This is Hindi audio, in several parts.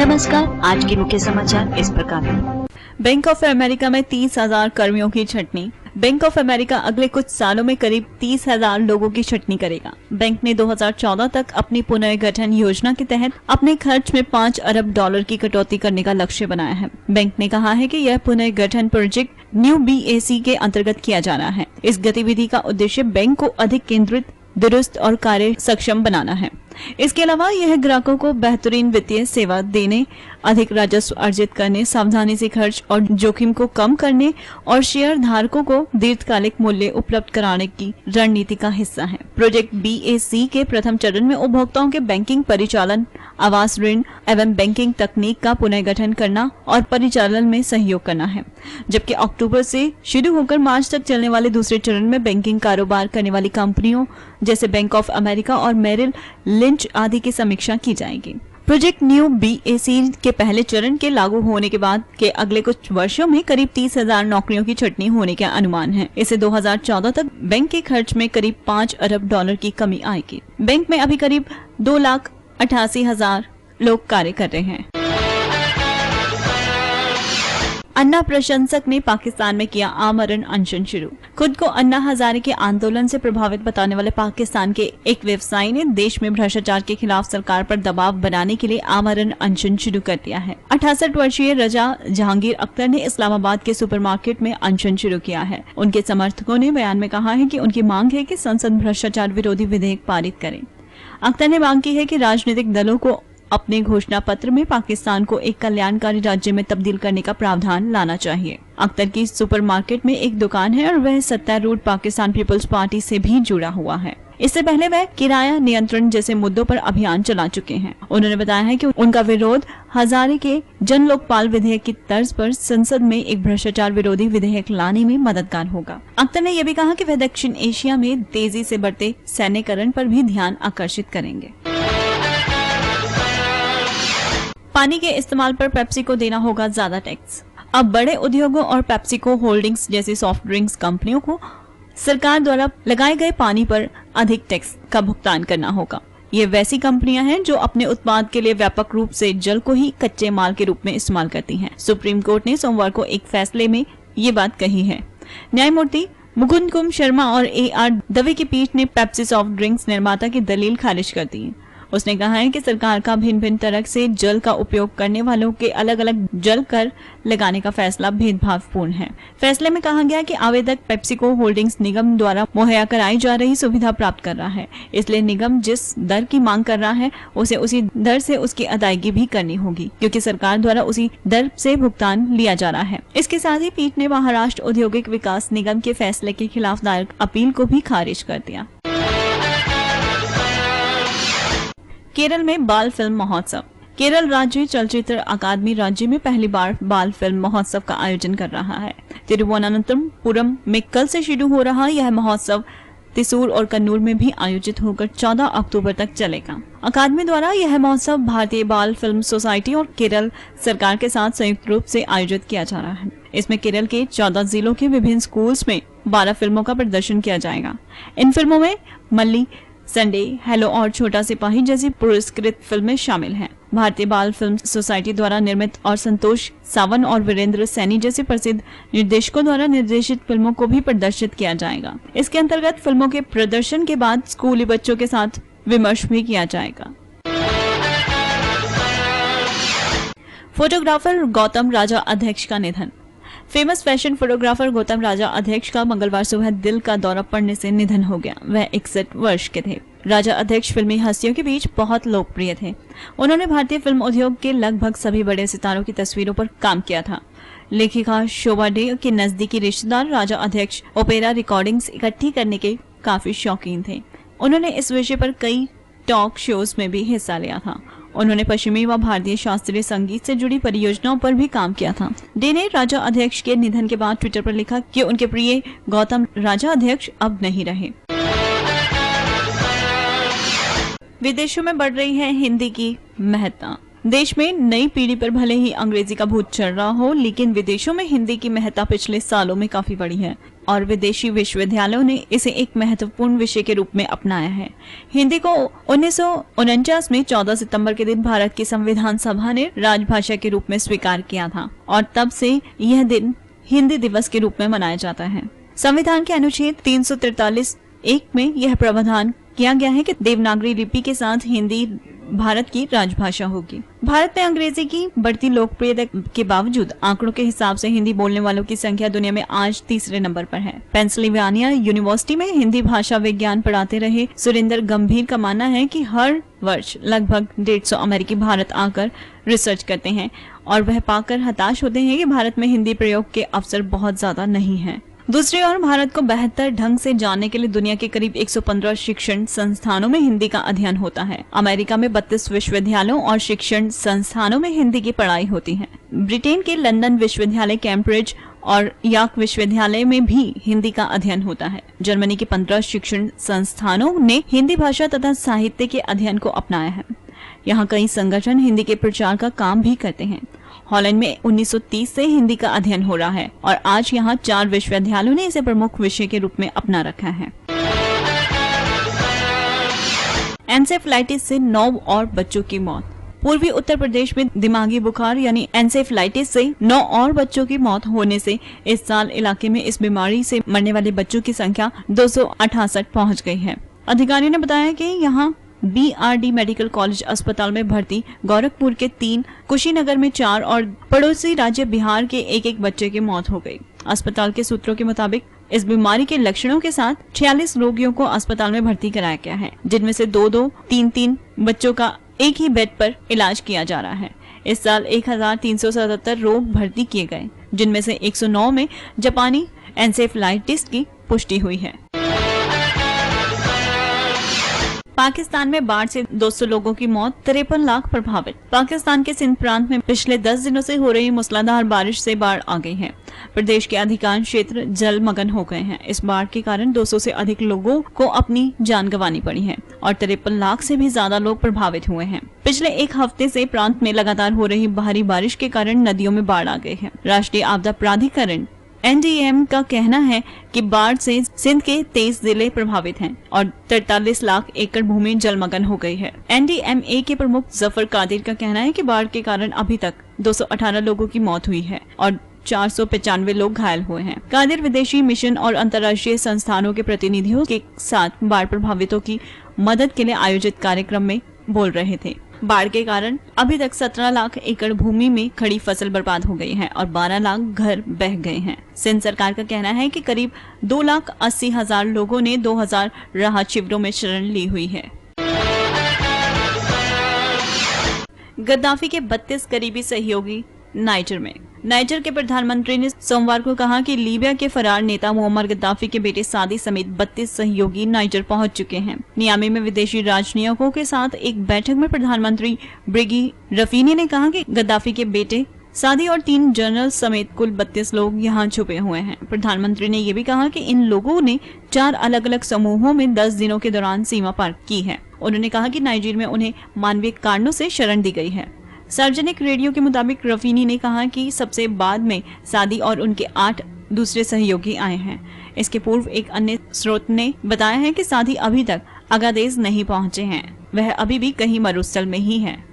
नमस्कार, आज के मुख्य समाचार इस प्रकार हैं। बैंक ऑफ अमेरिका में 30,000 कर्मियों की छंटनी। बैंक ऑफ अमेरिका अगले कुछ सालों में करीब 30,000 लोगों की छंटनी करेगा। बैंक ने 2014 तक अपनी पुनर्गठन योजना के तहत अपने खर्च में $5 अरब की कटौती करने का लक्ष्य बनाया है। बैंक ने कहा है कि यह पुनर्गठन प्रोजेक्ट न्यू BAC के अंतर्गत किया जा रहा है। इस गतिविधि का उद्देश्य बैंक को अधिक केंद्रित, दुरुस्त और कार्य सक्षम बनाना है। इसके अलावा यह ग्राहकों को बेहतरीन वित्तीय सेवा देने, अधिक राजस्व अर्जित करने, सावधानी से खर्च और जोखिम को कम करने और शेयर धारकों को दीर्घकालिक मूल्य उपलब्ध कराने की रणनीति का हिस्सा है। प्रोजेक्ट BAC के प्रथम चरण में उपभोक्ताओं के बैंकिंग परिचालन, आवास ऋण एवं बैंकिंग तकनीक का पुनर्गठन करना और परिचालन में सहयोग करना है, जबकि अक्टूबर से शुरू होकर मार्च तक चलने वाले दूसरे चरण में बैंकिंग कारोबार करने वाली कंपनियों जैसे बैंक ऑफ अमेरिका और मेरिल लिंच आदि की समीक्षा की जाएगी। प्रोजेक्ट न्यू BAC के पहले चरण के लागू होने के बाद के अगले कुछ वर्षों में करीब 30,000 नौकरियों की छंटनी होने के अनुमान है। इससे 2014 तक बैंक के खर्च में करीब $5 अरब की कमी आएगी। बैंक में अभी करीब 2,88,000 लोग कार्य कर रहे हैं। अन्ना प्रशंसक ने पाकिस्तान में किया आमरण अनशन शुरू। खुद को अन्ना हजारे के आंदोलन से प्रभावित बताने वाले पाकिस्तान के एक व्यवसायी ने देश में भ्रष्टाचार के खिलाफ सरकार पर दबाव बनाने के लिए आमरण अनशन शुरू कर दिया है। 68 वर्षीय रजा जहांगीर अख्तर ने इस्लामाबाद के सुपरमार्केट में अनशन शुरू किया है। उनके समर्थकों ने बयान में कहा है कि उनकी मांग है कि संसद भ्रष्टाचार विरोधी विधेयक पारित करे। अख्तर ने मांग की है कि राजनीतिक दलों को अपने घोषणा पत्र में पाकिस्तान को एक कल्याणकारी राज्य में तब्दील करने का प्रावधान लाना चाहिए। अख्तर की सुपरमार्केट में एक दुकान है और वह सत्तारूढ़ पाकिस्तान पीपल्स पार्टी से भी जुड़ा हुआ है। इससे पहले वह किराया नियंत्रण जैसे मुद्दों पर अभियान चला चुके हैं। उन्होंने बताया है कि उनका विरोध हजारे के जन लोकपाल विधेयक की तर्ज पर संसद में एक भ्रष्टाचार विरोधी विधेयक लाने में मददगार होगा। अख्तर ने यह भी कहा कि वह दक्षिण एशिया में तेजी से बढ़ते सैन्यकरण पर भी ध्यान आकर्षित करेंगे। पानी के इस्तेमाल पर पेप्सी को देना होगा ज्यादा टैक्स। अब बड़े उद्योगों और पेप्सिको होल्डिंग्स जैसी सॉफ्ट ड्रिंक्स कंपनियों को सरकार द्वारा लगाए गए पानी पर अधिक टैक्स का भुगतान करना होगा। ये वैसी कंपनियां हैं जो अपने उत्पाद के लिए व्यापक रूप से जल को ही कच्चे माल के रूप में इस्तेमाल करती हैं। सुप्रीम कोर्ट ने सोमवार को एक फैसले में ये बात कही है। न्यायमूर्ति मुकुंद कुमार शर्मा और AR दवे की पीठ ने पेप्सी सॉफ्ट ड्रिंक्स निर्माता की दलील खारिज कर दी है। उसने कहा है कि सरकार का भिन्न भिन्न तरह से जल का उपयोग करने वालों के अलग अलग जल कर लगाने का फैसला भेदभावपूर्ण है। फैसले में कहा गया कि आवेदक पेप्सिको होल्डिंग्स निगम द्वारा मुहैया कराई जा रही सुविधा प्राप्त कर रहा है, इसलिए निगम जिस दर की मांग कर रहा है उसे उसी दर से उसकी अदायगी भी करनी होगी, क्योंकि सरकार द्वारा उसी दर से भुगतान लिया जा रहा है। इसके साथ ही पीठ ने महाराष्ट्र औद्योगिक विकास निगम के फैसले के खिलाफ दायर अपील को भी खारिज कर दिया। केरल में बाल फिल्म महोत्सव। केरल राज्य चलचित्र अकादमी राज्य में पहली बार बाल फिल्म महोत्सव का आयोजन कर रहा है। तिरुवनंतपुरम में कल से शुरू हो रहा यह महोत्सव त्रिशूर और कन्नूर में भी आयोजित होकर 14 अक्टूबर तक चलेगा। अकादमी द्वारा यह महोत्सव भारतीय बाल फिल्म सोसाइटी और केरल सरकार के साथ संयुक्त रूप से आयोजित किया जा रहा है। इसमें केरल के 14 जिलों के विभिन्न स्कूल्स में 12 फिल्मों का प्रदर्शन किया जाएगा। इन फिल्मों में मल्ली, संडे, हेलो और छोटा सिपाही जैसी पुरस्कृत फिल्में शामिल हैं। भारतीय बाल फिल्म सोसाइटी द्वारा निर्मित और संतोष सावन और वीरेंद्र सैनी जैसे प्रसिद्ध निर्देशकों द्वारा निर्देशित फिल्मों को भी प्रदर्शित किया जाएगा। इसके अंतर्गत फिल्मों के प्रदर्शन के बाद स्कूली बच्चों के साथ विमर्श भी किया जाएगा। फोटोग्राफर गौतम राजा अध्यक्ष का निधन। फेमस फैशन फोटोग्राफर गौतम राजा अध्यक्ष का मंगलवार सुबह दिल का दौरा पड़ने से निधन हो गया। वह 61 वर्ष के थे। राजा अध्यक्ष फिल्मी हस्तियों के बीच बहुत लोकप्रिय थे। उन्होंने भारतीय फिल्म उद्योग के लगभग सभी बड़े सितारों की तस्वीरों पर काम किया था। लेखिका शोभा डे के नजदीकी रिश्तेदार राजा अध्यक्ष ओपेरा रिकॉर्डिंग्स इकट्ठी करने के काफी शौकीन थे। उन्होंने इस विषय पर कई टॉक शोज में भी हिस्सा लिया था। उन्होंने पश्चिमी व भारतीय शास्त्रीय संगीत से जुड़ी परियोजनाओं पर भी काम किया था। डे ने राजा अध्यक्ष के निधन के बाद ट्विटर पर लिखा कि उनके प्रिय गौतम राजा अध्यक्ष अब नहीं रहे। विदेशों में बढ़ रही है हिंदी की महत्ता। देश में नई पीढ़ी पर भले ही अंग्रेजी का भूत चढ़ रहा हो, लेकिन विदेशों में हिंदी की महत्ता पिछले सालों में काफी बढ़ी है और विदेशी विश्वविद्यालयों ने इसे एक महत्वपूर्ण विषय के रूप में अपनाया है। हिंदी को 1949 में 14 सितंबर के दिन भारत की संविधान सभा ने राजभाषा के रूप में स्वीकार किया था और तब से यह दिन हिंदी दिवस के रूप में मनाया जाता है। संविधान के अनुच्छेद 343(1) में यह प्रावधान किया गया है कि देवनागरी लिपि के साथ हिंदी भारत की राजभाषा होगी। भारत में अंग्रेजी की बढ़ती लोकप्रियता के बावजूद आंकड़ों के हिसाब से हिंदी बोलने वालों की संख्या दुनिया में आज तीसरे नंबर पर है। पेंसिल्वेनिया यूनिवर्सिटी में हिंदी भाषा विज्ञान पढ़ाते रहे सुरेंद्र गंभीर का मानना है कि हर वर्ष लगभग 150 अमेरिकी भारत आकर रिसर्च करते हैं और वह पाकर हताश होते हैं कि भारत में हिंदी प्रयोग के अवसर बहुत ज्यादा नहीं है। दूसरी ओर भारत को बेहतर ढंग से जानने के लिए दुनिया के करीब 115 शिक्षण संस्थानों में हिंदी का अध्ययन होता है। अमेरिका में 32 विश्वविद्यालयों और शिक्षण संस्थानों में हिंदी की पढ़ाई होती है। ब्रिटेन के लंदन विश्वविद्यालय, कैम्ब्रिज और यॉर्क विश्वविद्यालय में भी हिंदी का अध्ययन होता है। जर्मनी के 15 शिक्षण संस्थानों ने हिंदी भाषा तथा साहित्य के अध्ययन को अपनाया है। यहाँ कई संगठन हिंदी के प्रचार का काम भी करते हैं। हॉलैंड में 1930 से हिंदी का अध्ययन हो रहा है और आज यहाँ 4 विश्वविद्यालयों ने इसे प्रमुख विषय के रूप में अपना रखा है। एन्सेफेलाइटिस से 9 और बच्चों की मौत। पूर्वी उत्तर प्रदेश में दिमागी बुखार यानी एन्सेफेलाइटिस से 9 और बच्चों की मौत होने से इस साल इलाके में इस बीमारी से मरने वाले बच्चों की संख्या 268 पहुँच गई है। अधिकारियों ने बताया कि यहाँ BRD मेडिकल कॉलेज अस्पताल में भर्ती गोरखपुर के 3, कुशीनगर में 4 और पड़ोसी राज्य बिहार के एक बच्चे की मौत हो गई। अस्पताल के सूत्रों के मुताबिक इस बीमारी के लक्षणों के साथ 46 रोगियों को अस्पताल में भर्ती कराया गया है, जिनमें से 2-2, 3-3 बच्चों का एक ही बेड पर इलाज किया जा रहा है। इस साल 1377 रोग भर्ती किए गए, जिनमें से 109 में जापानी एन्सेफेलाइटिस की पुष्टि हुई है। पाकिस्तान में बाढ़ से 200 लोगों की मौत, 53 लाख प्रभावित। पाकिस्तान के सिंध प्रांत में पिछले 10 दिनों से हो रही मूसलाधार बारिश से बाढ़ आ गई है। प्रदेश के अधिकांश क्षेत्र जलमग्न हो गए हैं। इस बाढ़ के कारण 200 से अधिक लोगों को अपनी जान गंवानी पड़ी है और 53 लाख से भी ज्यादा लोग प्रभावित हुए हैं। पिछले एक हफ्ते से प्रांत में लगातार हो रही भारी बारिश के कारण नदियों में बाढ़ आ गई है। राष्ट्रीय आपदा प्राधिकरण NDM का कहना है कि बाढ़ से सिंध के 23 जिले प्रभावित हैं और 43 लाख एकड़ भूमि जलमग्न हो गई है। NDMA के प्रमुख जफर कादिर का कहना है कि बाढ़ के कारण अभी तक 218 लोगों की मौत हुई है और 495 लोग घायल हुए हैं। कादिर विदेशी मिशन और अंतर्राष्ट्रीय संस्थानों के प्रतिनिधियों के साथ बाढ़ प्रभावितों की मदद के लिए आयोजित कार्यक्रम में बोल रहे थे। बाढ़ के कारण अभी तक 17 लाख एकड़ भूमि में खड़ी फसल बर्बाद हो गई है और 12 लाख घर बह गए हैं। सिंध सरकार का कहना है कि करीब 2,80,000 लोगों ने 2000 राहत शिविरों में शरण ली हुई है। गद्दाफी के 32 करीबी सहयोगी नाइजर में। नाइजर के प्रधानमंत्री ने सोमवार को कहा कि लीबिया के फरार नेता मुअम्मर गद्दाफी के बेटे सादी समेत 32 सहयोगी नाइजर पहुंच चुके हैं। नियामी में विदेशी राजनयिकों के साथ एक बैठक में प्रधानमंत्री ब्रिगी रफीनी ने कहा कि गद्दाफी के बेटे सादी और 3 जनरल समेत कुल 32 लोग यहाँ छुपे हुए हैं। प्रधानमंत्री ने ये भी कहा कि इन लोगों ने 4 अलग अलग समूहों में 10 दिनों के दौरान सीमा पार की है। उन्होंने कहा कि नाइजीरिया में उन्हें मानवीय कारणों से शरण दी गई है। सार्वजनिक रेडियो के मुताबिक रफीनी ने कहा कि सबसे बाद में सादी और उनके 8 दूसरे सहयोगी आए हैं। इसके पूर्व एक अन्य स्रोत ने बताया है कि सादी अभी तक अगादेज नहीं पहुंचे हैं, वह अभी भी कहीं मरुस्थल में ही है।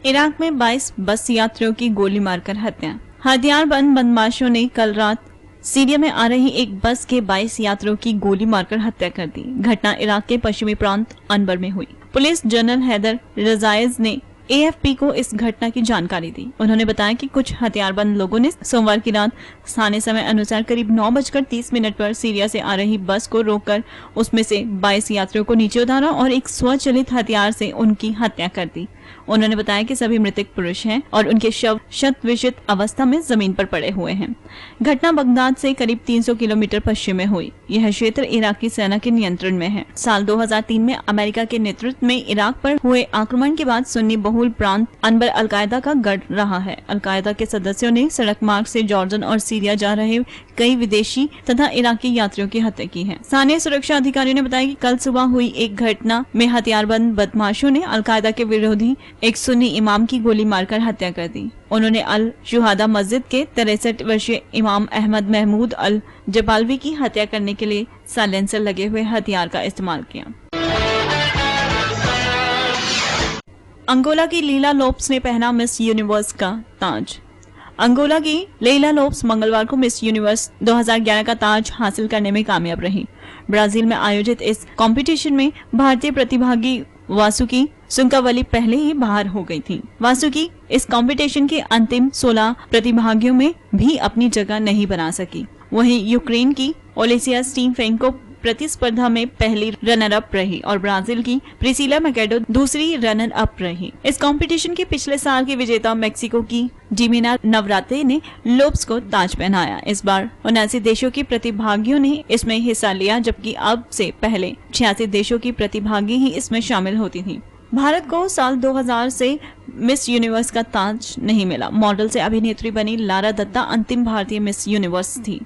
इराक में 22 बस यात्रियों की गोली मारकर हत्या। हथियारबंद बदमाशों ने कल रात सीरिया में आ रही एक बस के 22 यात्रियों की गोली मारकर हत्या कर दी। घटना इराक के पश्चिमी प्रांत अनबर में हुई। पुलिस जनरल हैदर रजाइज ने AFP को इस घटना की जानकारी दी। उन्होंने बताया कि कुछ हथियारबंद लोगों ने सोमवार की रात स्थानीय समय अनुसार करीब 9:30 पर सीरिया से आ रही बस को रोककर उसमें से 22 यात्रियों को नीचे उतारा और एक स्वचालित हथियार से उनकी हत्या कर दी। उन्होंने बताया कि सभी मृतक पुरुष हैं और उनके शव शत-विषित अवस्था में जमीन पर पड़े हुए हैं। घटना बगदाद से करीब 300 किलोमीटर पश्चिम में हुई। यह क्षेत्र इराकी सेना के नियंत्रण में है। साल 2003 में अमेरिका के नेतृत्व में इराक पर हुए आक्रमण के बाद सुन्नी बहुल प्रांत अनबर अलकायदा का गढ़ रहा है। अलकायदा के सदस्यों ने सड़क मार्ग से जॉर्डन और सीरिया जा रहे कई विदेशी तथा इराकी यात्रियों की हत्या की है। स्थानीय सुरक्षा अधिकारियों ने बताया कि कल सुबह हुई एक घटना में हथियारबंद बदमाशों ने अलकायदा के विरोधी ही एक सुन्नी इमाम की गोली मारकर हत्या कर दी। उन्होंने अल शुहादा मस्जिद के 63 वर्षीय इमाम अहमद महमूद अल जबालवी की हत्या करने के लिए साइलेंसर लगे हुए हथियार का इस्तेमाल किया। अंगोला की लीला लोप्स ने पहना मिस यूनिवर्स का ताज। अंगोला की लेइला लोप्स मंगलवार को मिस यूनिवर्स 2011 का ताज हासिल करने में कामयाब रही। ब्राजील में आयोजित इस कंपटीशन में भारतीय प्रतिभागी वासुकी सुंकावली पहले ही बाहर हो गई थी। वासुकी इस कंपटीशन के अंतिम 16 प्रतिभागियों में भी अपनी जगह नहीं बना सकी। वहीं यूक्रेन की ओलेसिया स्टीनफेंको प्रतिस्पर्धा में पहली रनर अप रही और ब्राजील की प्रिसिला मैकेडो दूसरी रनर अप रही। इस कंपटीशन के पिछले साल की विजेता मेक्सिको की जिमेना नवराते ने लोप्स को ताज पहनाया। इस बार 79 देशों की प्रतिभागियों ने इसमें हिस्सा लिया, जबकि अब से पहले 86 देशों की प्रतिभागी ही इसमें शामिल होती थी। भारत को साल 2000 से मिस यूनिवर्स का ताज नहीं मिला। मॉडल से अभिनेत्री बनी लारा दत्ता अंतिम भारतीय मिस यूनिवर्स थी।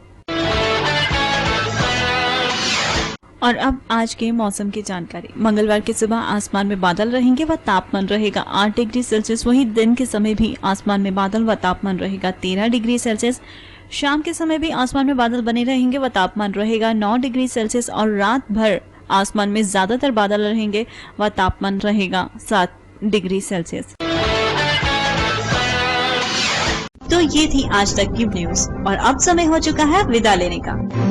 और अब आज के मौसम की जानकारी। मंगलवार की सुबह आसमान में बादल रहेंगे व तापमान रहेगा 8 डिग्री सेल्सियस। वहीं दिन के समय भी आसमान में बादल व तापमान रहेगा 13 डिग्री सेल्सियस। शाम के समय भी आसमान में बादल बने रहेंगे व तापमान रहेगा 9 डिग्री सेल्सियस। और रात भर आसमान में ज्यादातर बादल रहेंगे व तापमान रहेगा 7 डिग्री सेल्सियस। तो ये थी आज तक की न्यूज और अब समय हो चुका है विदा लेने का।